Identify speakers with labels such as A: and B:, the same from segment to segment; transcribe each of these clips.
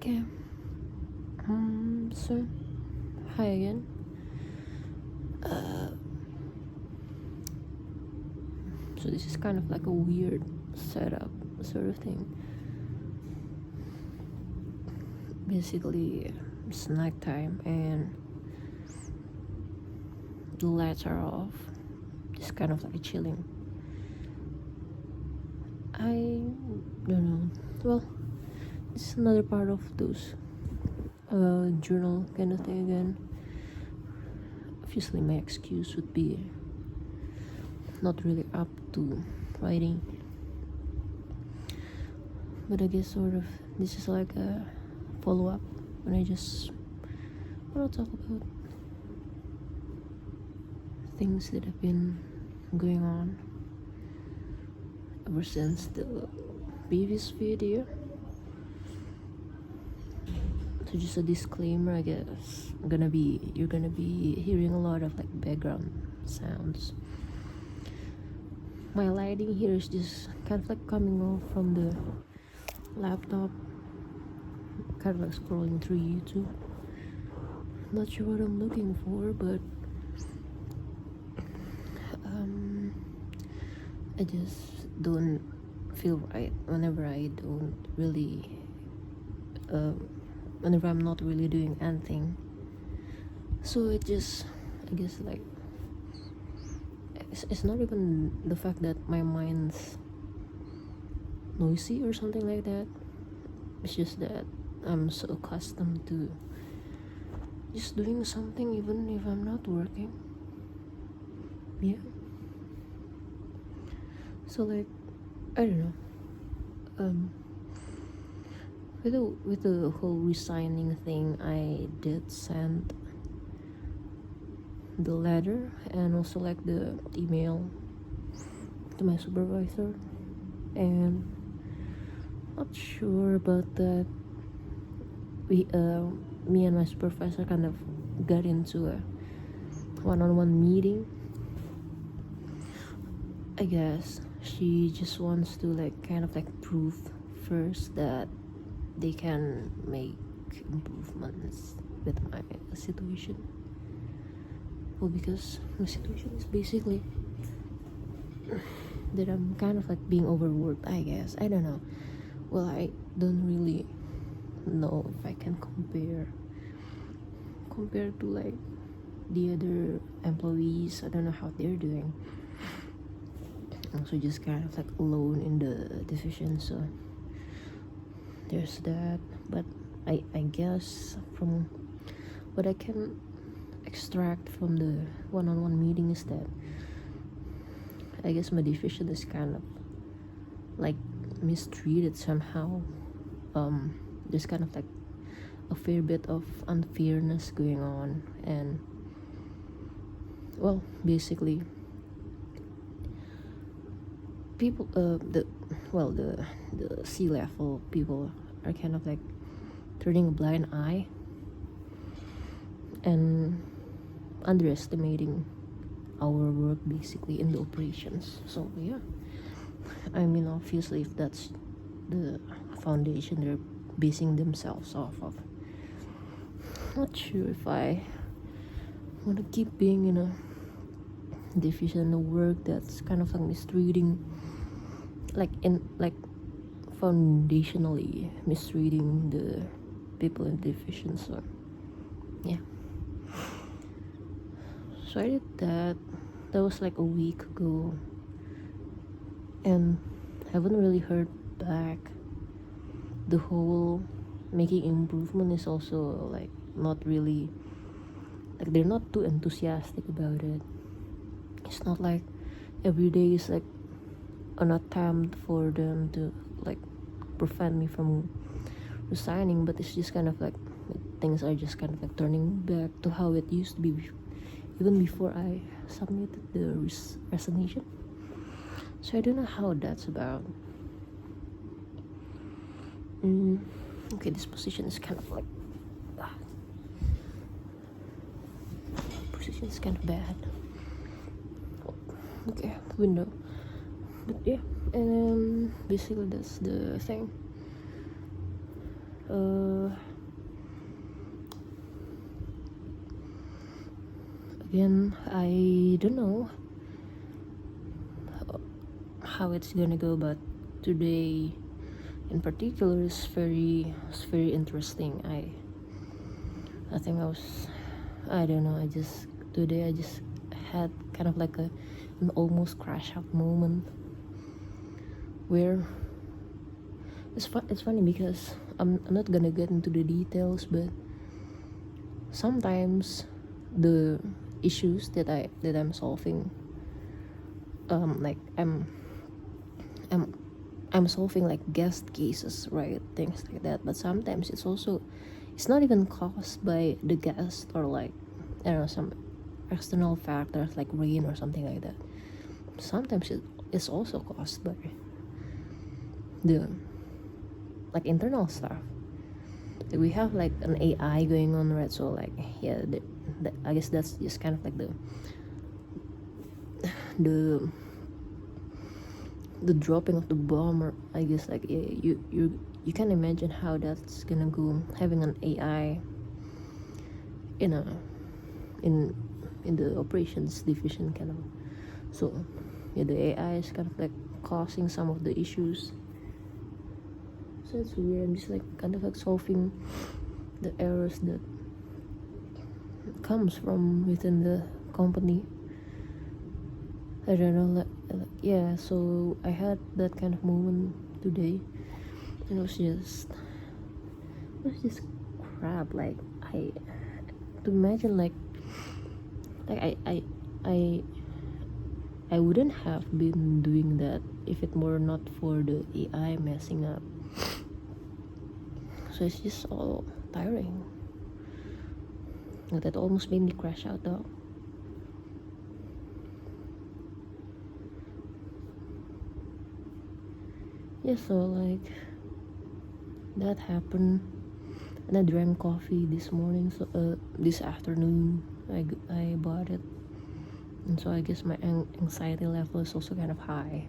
A: Okay. So hi again. Uh, so this is kind of like a weird setup sort of thing. Basically, it's night time and the lights are off. Just kind of like chilling. I don't know. Well, it's another part of those journal kind of thing again. Obviously, my excuse would be not really up to writing, but I guess sort of this is like a follow-up when I just want to talk about things that have been going on ever since the previous video. So just a disclaimer, I guess you're gonna be hearing a lot of like background sounds. My lighting here is just kind of like coming off from the laptop, kind of like scrolling through YouTube. Not sure what I'm looking for, but I just don't feel right whenever I don't really whenever I'm not really doing anything. So it just, I guess, like it's not even the fact that my mind's noisy or something like that. It's just that I'm so accustomed to just doing something even if I'm not working. Yeah. So like, I don't know. With the whole resigning thing, I did send the letter and also like the email to my supervisor, and not sure about that. Me and my supervisor kind of got into a one-on-one meeting. I guess she just wants to like kind of like prove first that they can make improvements with my situation. Well, because my situation is basically that I'm kind of like being overworked, I guess. I don't know. Well, I don't really know if I can compare to like the other employees. I don't know how they're doing. I'm also just kind of like alone in the division, so there's that. But I guess from what I can extract from the one-on-one meeting is that I guess my division is kind of like mistreated somehow. There's kind of like a fair bit of unfairness going on, and well, basically people the C-level people are kind of like turning a blind eye and underestimating our work basically in the operations. So yeah, I mean, obviously if that's the foundation they're basing themselves off of, not sure if I want to keep being in a division of work that's kind of like mistreating, like foundationally mistreating the people in the division. So yeah, so I did that. That was like a week ago, and haven't really heard back. The whole making improvement is also like not really, like they're not too enthusiastic about it. It's not like every day is like an attempt for them to like prevent me from resigning, but it's just kind of like things are just kind of like turning back to how it used to be even before I submitted the resignation. So I don't know how that's about. Okay, this position is kind of like position is kind of bad. Okay, window. But yeah, and basically that's the thing. again, I don't know how it's gonna go, but today in particular is very interesting. I think I don't know, today I just had kind of like an almost crash out moment where it's funny because I'm not gonna get into the details, but sometimes the issues that I'm solving, like I'm solving like guest cases, right, things like that, but sometimes it's not even caused by the guest, or like, I don't know, some external factors like rain or something like that. Sometimes it's also caused by the like internal stuff. Like we have like an AI going on, right? So like, yeah, I guess that's just kind of like the the dropping of the bomb, or I guess like, yeah, you can imagine how that's gonna go, having an AI in a in the operations division kind of. So yeah, the AI is kind of like causing some of the issues. So it's weird. I'm just like kind of like solving the errors that comes from within the company. I don't know, yeah. So I had that kind of moment today, and it was just crap. Like, to imagine like I I wouldn't have been doing that if it were not for the AI messing up. So it's just all tiring. Like, that almost made me crash out though. Yeah, so like that happened, and I drank coffee this morning. So this afternoon I bought it, and so I guess my anxiety level is also kind of high.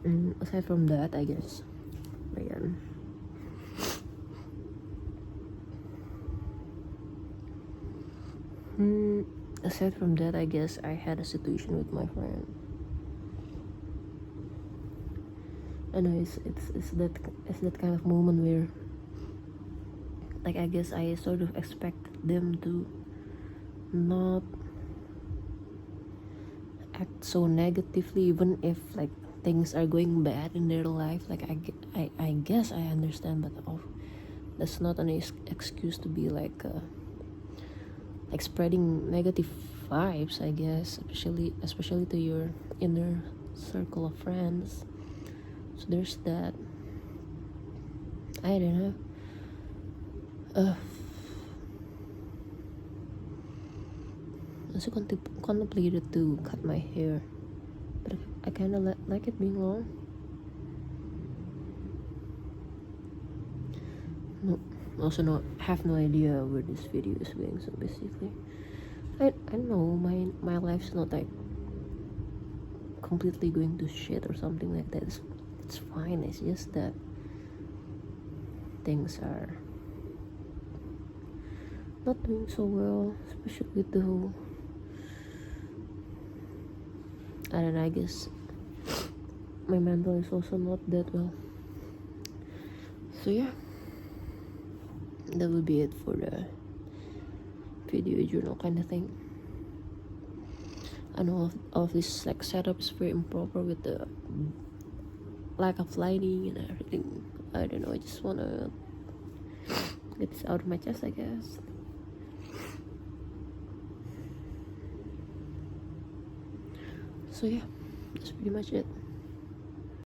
A: And aside from that, I guess, man, aside from that, I guess I had a situation with my friend. I know it's that kind of moment where, like, I guess I sort of expect them to not act so negatively, even if like things are going bad in their life. Like, I guess I understand, but that's not an excuse to be like spreading negative vibes, I guess, especially to your inner circle of friends. So there's that. I don't know. I also contemplated to cut my hair, but I kind of like it being long. No, also have no idea where this video is going. So basically, I know my life's not like completely going to shit or something like that. It's fine. It's just that things are not doing so well, especially with the whole, I don't know, I guess my mental is also not that well. So yeah, that would be it for the video journal kind of thing. I know all of this like setup is very improper with the lack of lighting and everything. I don't know, I just wanna get this out of my chest, I guess. So yeah, that's pretty much it.